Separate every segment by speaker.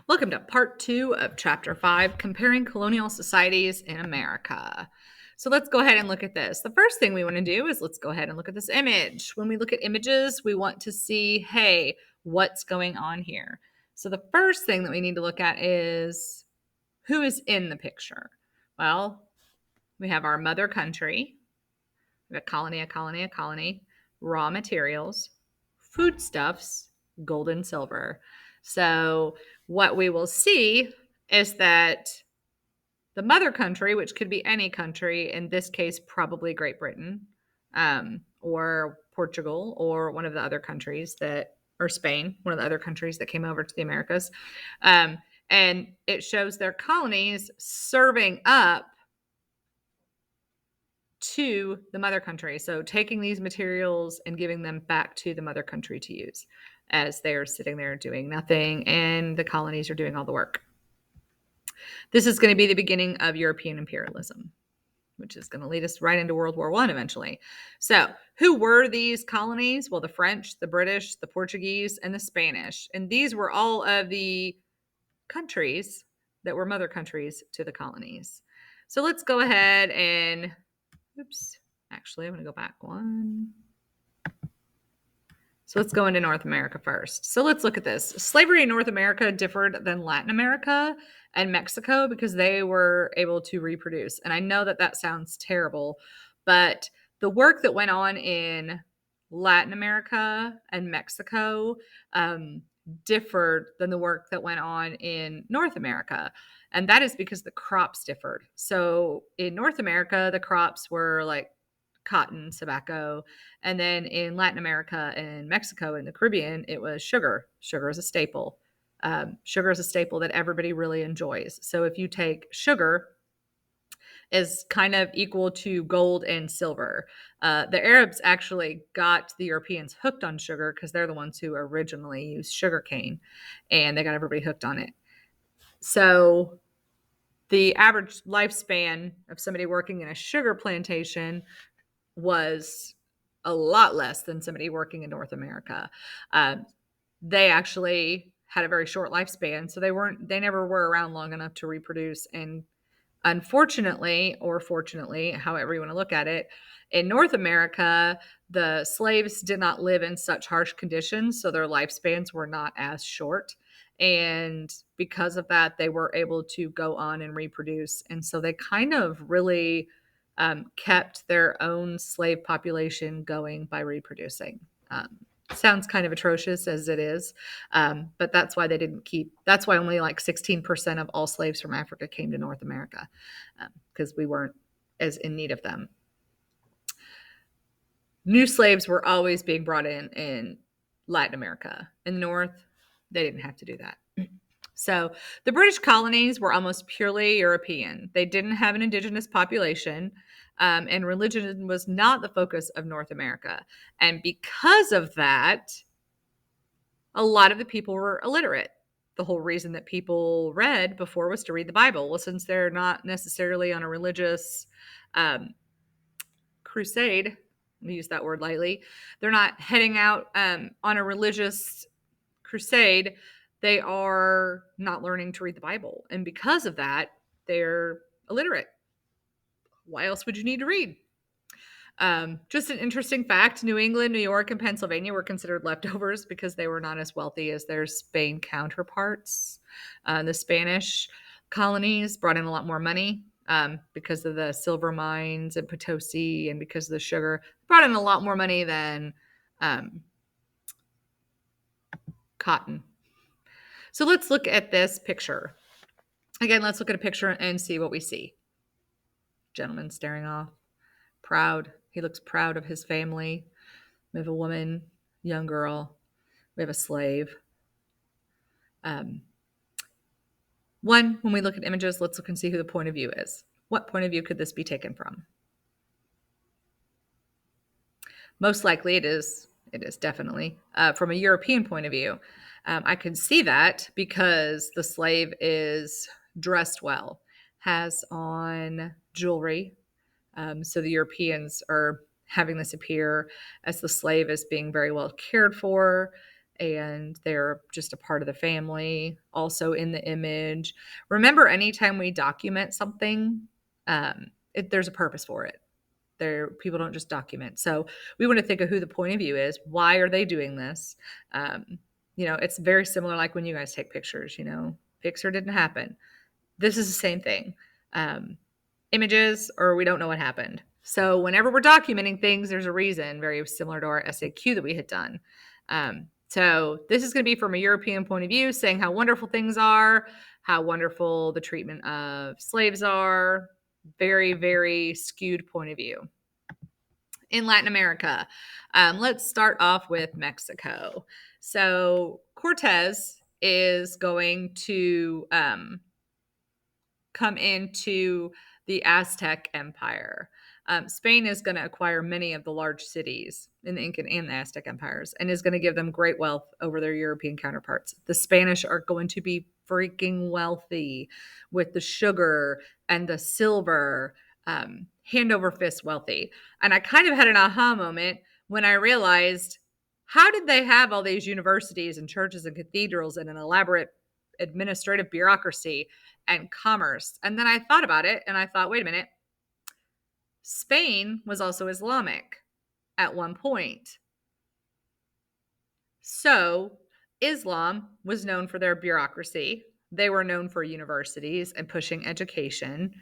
Speaker 1: Welcome to part 2 of chapter 5, Comparing Colonial Societies in America. So let's go ahead and look at this. The first thing we want to do is let's go ahead and look at this image. When we look at images, we want to see, hey, what's going on here? So the first thing that we need to look at is who is in the picture. Well, we have our mother country, we have a colony, raw materials, foodstuffs, gold and silver. So what we will see is that the mother country, which could be any country, in this case, probably Great Britain, or Portugal, or one of the other countries or Spain, one of the other countries that came over to the Americas. And it shows their colonies serving up to the mother country. So taking these materials and giving them back to the mother country to use as they're sitting there doing nothing and the colonies are doing all the work. This is going to be the beginning of European imperialism, which is going to lead us right into World War I eventually. So who were these colonies? Well, the French, the British, the Portuguese, and the Spanish. And these were all of the countries that were mother countries to the colonies. So let's go ahead and actually, I'm going to go back one. So let's go into North America first. So let's look at this. Slavery in North America differed than Latin America and Mexico because they were able to reproduce. And I know that that sounds terrible, but the work that went on in Latin America and Mexico differed than the work that went on in North America. And that is because the crops differed. So in North America, the crops were like cotton, tobacco, and then in Latin America and Mexico and the Caribbean, it was sugar. Sugar is a staple. Sugar is a staple that everybody really enjoys. So if you take sugar, is kind of equal to gold and silver. The Arabs actually got the Europeans hooked on sugar because they're the ones who originally used sugar cane, and they got everybody hooked on it. So the average lifespan of somebody working in a sugar plantation was a lot less than somebody working in North America. They actually had a very short lifespan, so they never were around long enough to reproduce. And unfortunately, or fortunately, however you want to look at it, in North America, the slaves did not live in such harsh conditions, so their lifespans were not as short. And because of that, they were able to go on and reproduce. And so they kind of really kept their own slave population going by reproducing. Sounds kind of atrocious as it is, but that's why that's why only like 16% of all slaves from Africa came to North America, because we weren't as in need of them. New slaves were always being brought in Latin America. In the North, they didn't have to do that. So the British colonies were almost purely European. They didn't have an indigenous population, and religion was not the focus of North America. And because of that, a lot of the people were illiterate. The whole reason that people read before was to read the Bible. Well, since they're not necessarily on a religious crusade, let me use that word lightly, they're not heading out on a religious crusade, they are not learning to read the Bible. And because of that, they're illiterate. Why else would you need to read? Just an interesting fact, New England, New York, and Pennsylvania were considered leftovers because they were not as wealthy as their Spain counterparts. The Spanish colonies brought in a lot more money because of the silver mines in Potosi and because of the sugar. Brought in a lot more money than cotton. So let's look at this picture. Again, let's look at a picture and see what we see. Gentleman staring off, proud. He looks proud of his family. We have a woman, young girl. We have a slave. When we look at images, let's look and see who the point of view is. What point of view could this be taken from? Most likely it is definitely from a European point of view. I can see that because the slave is dressed well, has on jewelry. So the Europeans are having this appear as the slave as being very well cared for. and they're just a part of the family, also in the image. Remember, anytime we document something, there's a purpose for it. People don't just document. So we want to think of who the point of view is. Why are they doing this? It's very similar like when you guys take pictures, picture didn't happen. This is the same thing. Images, or we don't know what happened. So whenever we're documenting things, there's a reason, very similar to our SAQ that we had done. So this is going to be from a European point of view, saying how wonderful things are, how wonderful the treatment of slaves are. Very, very skewed point of view. In Latin America, let's start off with Mexico. So Cortez is going to come into the Aztec Empire. Spain is going to acquire many of the large cities in the Incan and the Aztec empires and is going to give them great wealth over their European counterparts. The Spanish are going to be freaking wealthy with the sugar and the silver, hand over fist wealthy. And I kind of had an aha moment when I realized, how did they have all these universities and churches and cathedrals and an elaborate administrative bureaucracy and commerce? And then I thought about it and I thought, wait a minute, Spain was also Islamic at one point. So Islam was known for their bureaucracy. They were known for universities and pushing education.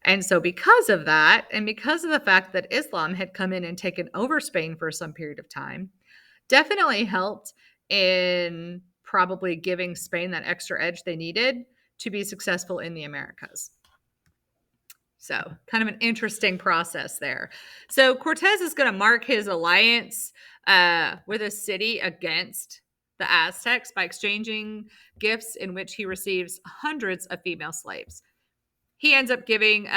Speaker 1: And so because of that, and because of the fact that Islam had come in and taken over Spain for some period of time, definitely helped in probably giving Spain that extra edge they needed to be successful in the Americas. So kind of an interesting process there. So Cortez is going to mark his alliance with a city against the Aztecs by exchanging gifts in which he receives hundreds of female slaves. He ends up giving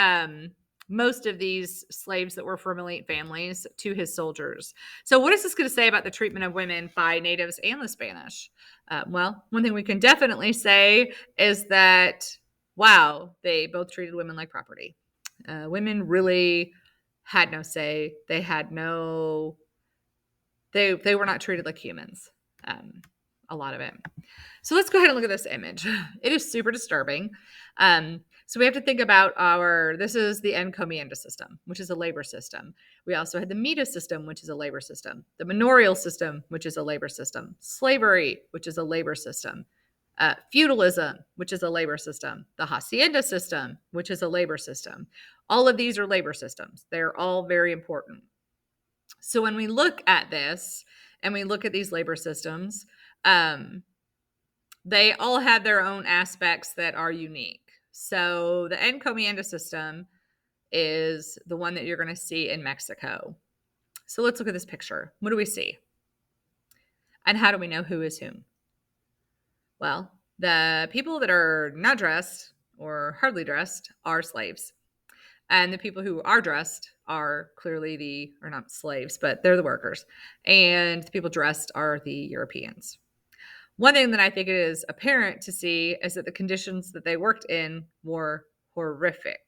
Speaker 1: most of these slaves that were from elite families to his soldiers. So what is this going to say about the treatment of women by natives and the Spanish? Well, one thing we can definitely say is that, wow, they both treated women like property. Women really had no say. They had no, they were not treated like humans. A lot of it. So let's go ahead and look at this image. It is super disturbing. So we have to think about this is the encomienda system, which is a labor system. We also had the Meta system, which is a labor system. The manorial system, which is a labor system. Slavery, which is a labor system. Feudalism, which is a labor system. The hacienda system, which is a labor system. All of these are labor systems. They're all very important. So when we look at this and we look at these labor systems, they all have their own aspects that are unique. So the encomienda system is the one that you're going to see in Mexico. So let's look at this picture. What do we see? And how do we know who is whom? Well, the people that are not dressed or hardly dressed are slaves. And the people who are dressed are clearly or not slaves, but they're the workers. And the people dressed are the Europeans. One thing that I think is apparent to see is that the conditions that they worked in were horrific.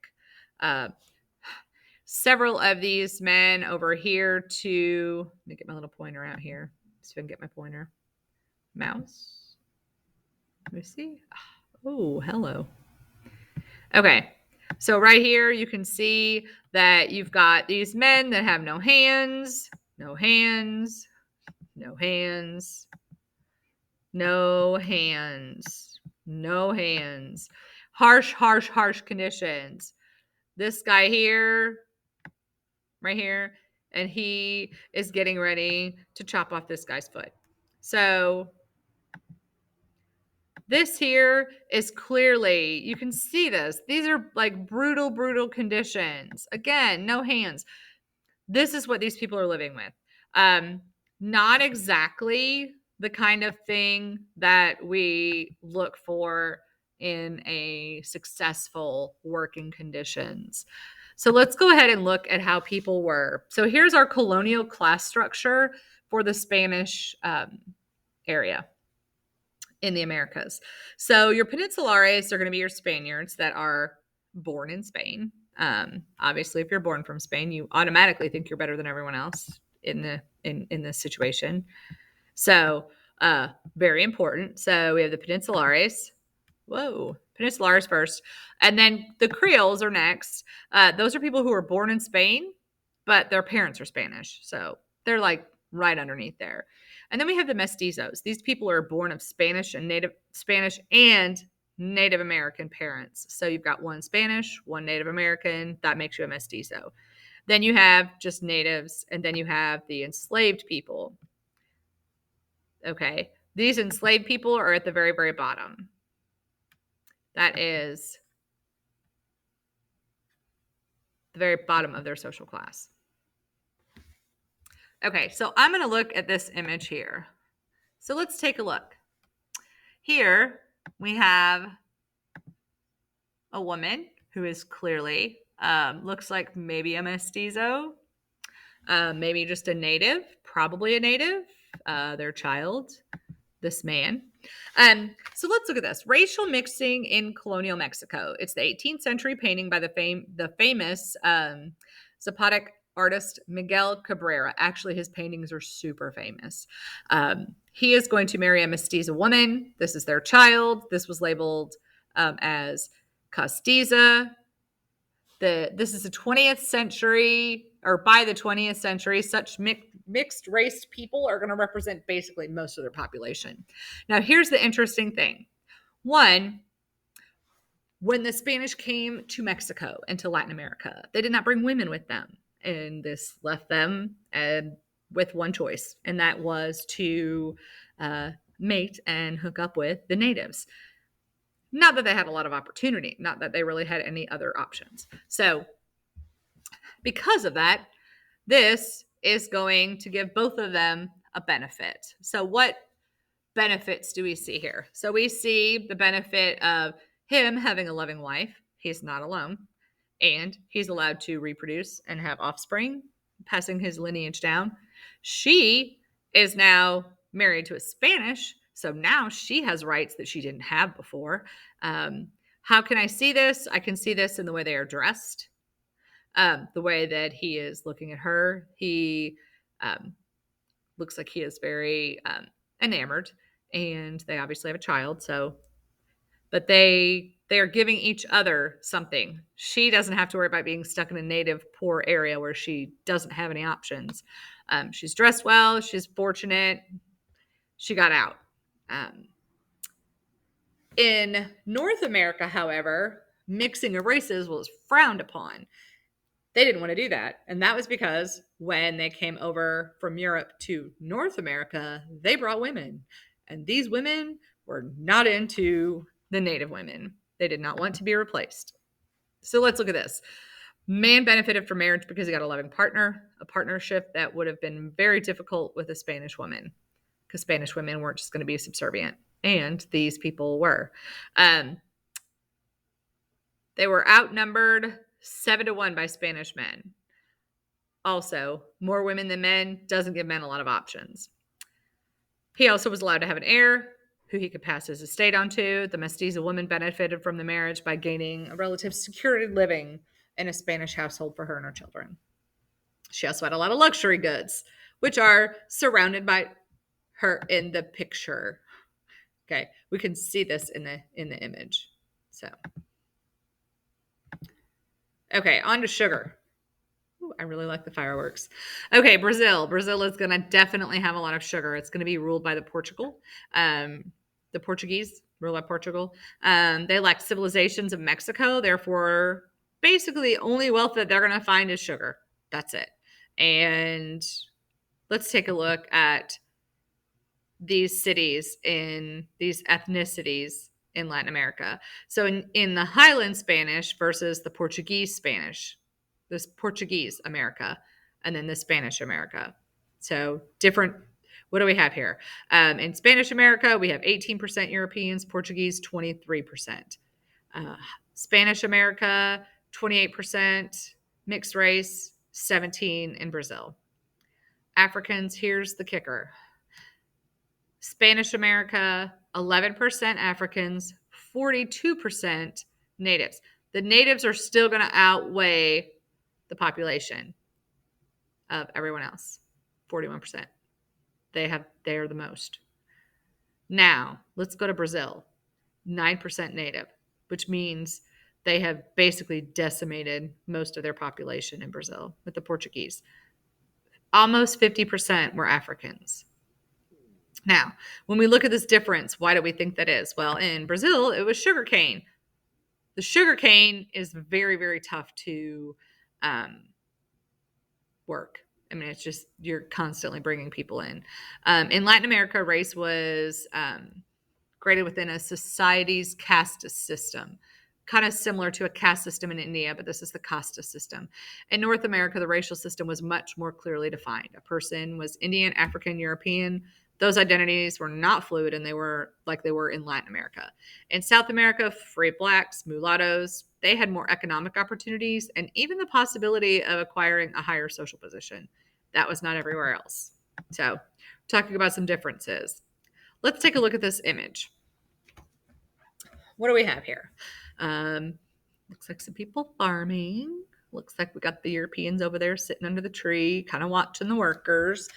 Speaker 1: Several of these men over here let me get my little pointer out here. See if I can get my pointer. Mouse. Let me see. Oh, hello. Okay. So right here, you can see that you've got these men that have no hands, no hands, no hands, no hands, no hands. Harsh, harsh, harsh conditions. This guy here, right here, and he is getting ready to chop off this guy's foot. So this here is clearly, you can see this. These are like brutal, brutal conditions. Again, no hands. This is what these people are living with. Not exactly the kind of thing that we look for in a successful working conditions. So let's go ahead and look at how people were. So here's our colonial class structure for the Spanish area in the Americas. So your Peninsulares are going to be your Spaniards that are born in Spain. Obviously, if you're born from Spain, you automatically think you're better than everyone else in this situation. So Very important. So we have the Peninsulares. Whoa, Peninsulares first. And then the Creoles are next. Those are people who are born in Spain, but their parents are Spanish. So they're like right underneath there. And then we have the Mestizos. These people are born of Spanish and Native American parents. So you've got one Spanish, one Native American. That makes you a mestizo. Then you have just natives, and then you have the enslaved people. Okay. These enslaved people are at the very, very bottom. That is the very bottom of their social class. Okay, so I'm going to look at this image here. So let's take a look. Here we have a woman who is clearly, looks like maybe a mestizo, maybe just a native, probably a native, their child, this man. So let's look at this. Racial mixing in colonial Mexico. It's the 18th century painting by the famous Zapotec artist Miguel Cabrera. Actually, his paintings are super famous. He is going to marry a mestiza woman. This is their child. This was labeled as castiza. This is the 20th century, or by the 20th century, such mixed race people are going to represent basically most of their population. Now, here's the interesting thing. One, when the Spanish came to Mexico and to Latin America, they did not bring women with them. And this left them with one choice, and that was to mate and hook up with the natives. Not that they had a lot of opportunity, not that they really had any other options. So because of that, this is going to give both of them a benefit. So what benefits do we see here? So we see the benefit of him having a loving wife. He's not alone. And he's allowed to reproduce and have offspring, passing his lineage down. She is now married to a Spanish, so now she has rights that she didn't have before. How can I see this? I can see this in the way they are dressed, the way that he is looking at her. He looks like he is very enamored, and they obviously have a child. So, but they are giving each other something. She doesn't have to worry about being stuck in a native poor area where she doesn't have any options. She's dressed well. She's fortunate. She got out. In North America, however, mixing of races was frowned upon. They didn't want to do that. And that was because when they came over from Europe to North America, they brought women. And these women were not into the native women. They did not want to be replaced. So let's look at this. Man benefited from marriage because he got a loving partner, a partnership that would have been very difficult with a Spanish woman, because Spanish women weren't just going to be subservient. And these people were. They were outnumbered 7-1 by Spanish men. Also, more women than men doesn't give men a lot of options. He also was allowed to have an heir who he could pass his estate on to. The mestiza woman benefited from the marriage by gaining a relative security living in a Spanish household for her and her children. She also had a lot of luxury goods, which are surrounded by her in the picture. Okay, we can see this in the image. So, okay, on to sugar. Ooh, I really like the fireworks. Okay, Brazil. Brazil is going to definitely have a lot of sugar. It's going to be ruled by the Portuguese, ruled by Portugal. They lack civilizations of Mexico. Therefore, basically, the only wealth that they're going to find is sugar. That's it. And let's take a look at these cities in these ethnicities in Latin America. So in the Highland Spanish versus the Portuguese Spanish, this Portuguese America, and then the Spanish America. So different. What do we have here? In Spanish America, we have 18% Europeans, Portuguese 23%. Spanish America, 28%, mixed race, 17% in Brazil. Africans, here's the kicker. Spanish America, 11% Africans, 42% natives. The natives are still going to outweigh the population of everyone else, 41%. They are the most. Now, let's go to Brazil. 9% native, which means they have basically decimated most of their population in Brazil with the Portuguese. Almost 50% were Africans. Now, when we look at this difference, why do we think that is? Well, in Brazil, it was sugarcane. The sugarcane is very, very tough to work. I mean, it's just, you're constantly bringing people in. In Latin America, race was graded within a society's caste system, kind of similar to a caste system in India, but this is the casta system. In North America, the racial system was much more clearly defined. A person was Indian, African, European. Those identities were not fluid, and they were like they were in Latin America. In South America, free blacks, mulattoes, they had more economic opportunities and even the possibility of acquiring a higher social position. That was not everywhere else. So, talking about some differences. Let's take a look at this image. What do we have here? Looks like some people farming. Looks like we got the Europeans over there sitting under the tree, kind of watching the workers.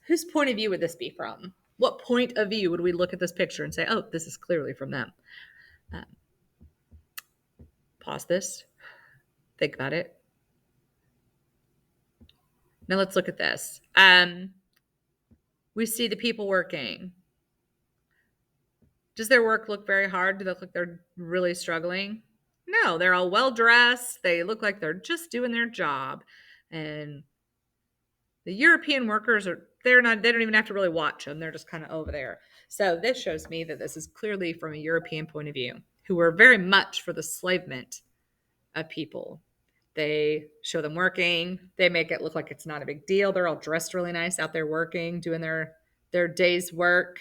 Speaker 1: Whose point of view would this be from? What point of view would we look at this picture and say, oh, this is clearly from them? Pause this. Think about it. Now let's look at this. We see the people working. Does their work look very hard? Do they look like they're really struggling? No, they're all well dressed. They look like they're just doing their job. And the European workers they don't even have to really watch them. They're just kind of over there. So this shows me that this is clearly from a European point of view, who were very much for the enslavement of people. They show them working. They make it look like it's not a big deal. They're all dressed really nice out there working, doing their day's work,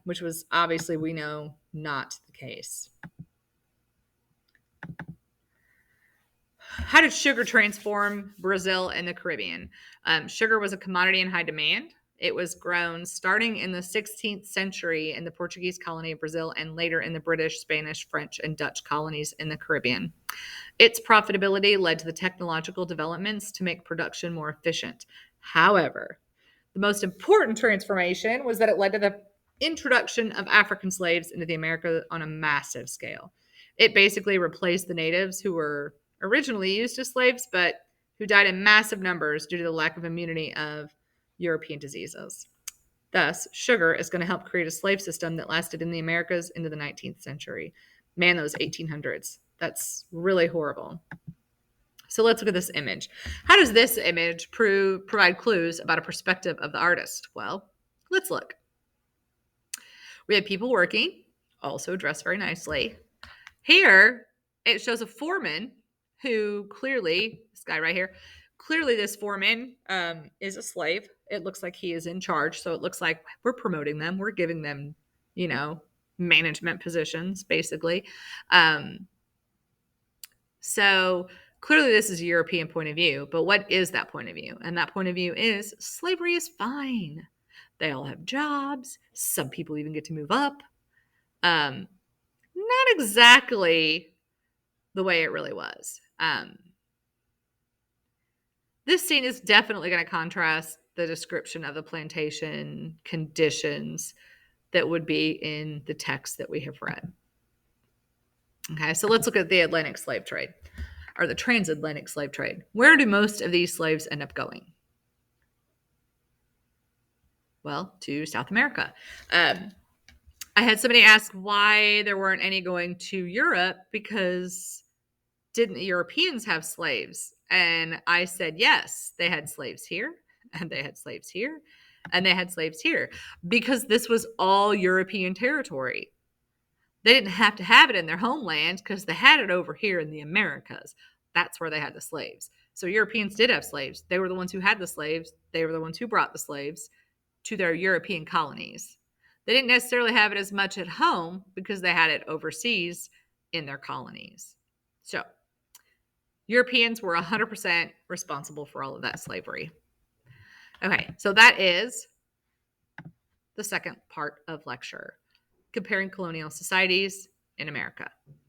Speaker 1: which was obviously, we know, not the case. How did sugar transform Brazil and the Caribbean? Sugar was a commodity in high demand. It was grown starting in the 16th century in the Portuguese colony of Brazil and later in the British, Spanish, French, and Dutch colonies in the Caribbean. Its profitability led to the technological developments to make production more efficient. However, the most important transformation was that it led to the introduction of African slaves into the America on a massive scale. It basically replaced the natives who were originally used as slaves, but who died in massive numbers due to the lack of immunity of European diseases. Thus, sugar is going to help create a slave system that lasted in the Americas into the 19th century. Man, those 1800s. That's really horrible. So let's look at this image. How does this image provide clues about a perspective of the artist? Well, let's look. We have people working, also dressed very nicely. Here, it shows a foreman who clearly, this guy right here, clearly this foreman is a slave. It looks like he is in charge. So it looks like we're promoting them. We're giving them, management positions, basically. So clearly this is a European point of view, but what is that point of view? And that point of view is slavery is fine. They all have jobs. Some people even get to move up. Not exactly the way it really was. This scene is definitely going to contrast the description of the plantation conditions that would be in the text that we have read. Okay, so let's look at the Atlantic slave trade, or the transatlantic slave trade. Where do most of these slaves end up going? Well, to South America. I had somebody ask why there weren't any going to Europe, because didn't the Europeans have slaves? And I said, yes, they had slaves here, and they had slaves here, and they had slaves here, because this was all European territory. They didn't have to have it in their homeland because they had it over here in the Americas. That's where they had the slaves. So Europeans did have slaves. They were the ones who had the slaves. They were the ones who brought the slaves to their European colonies. They didn't necessarily have it as much at home because they had it overseas in their colonies. So Europeans were 100% responsible for all of that slavery. Okay, so that is the second part of lecture, comparing colonial societies in America.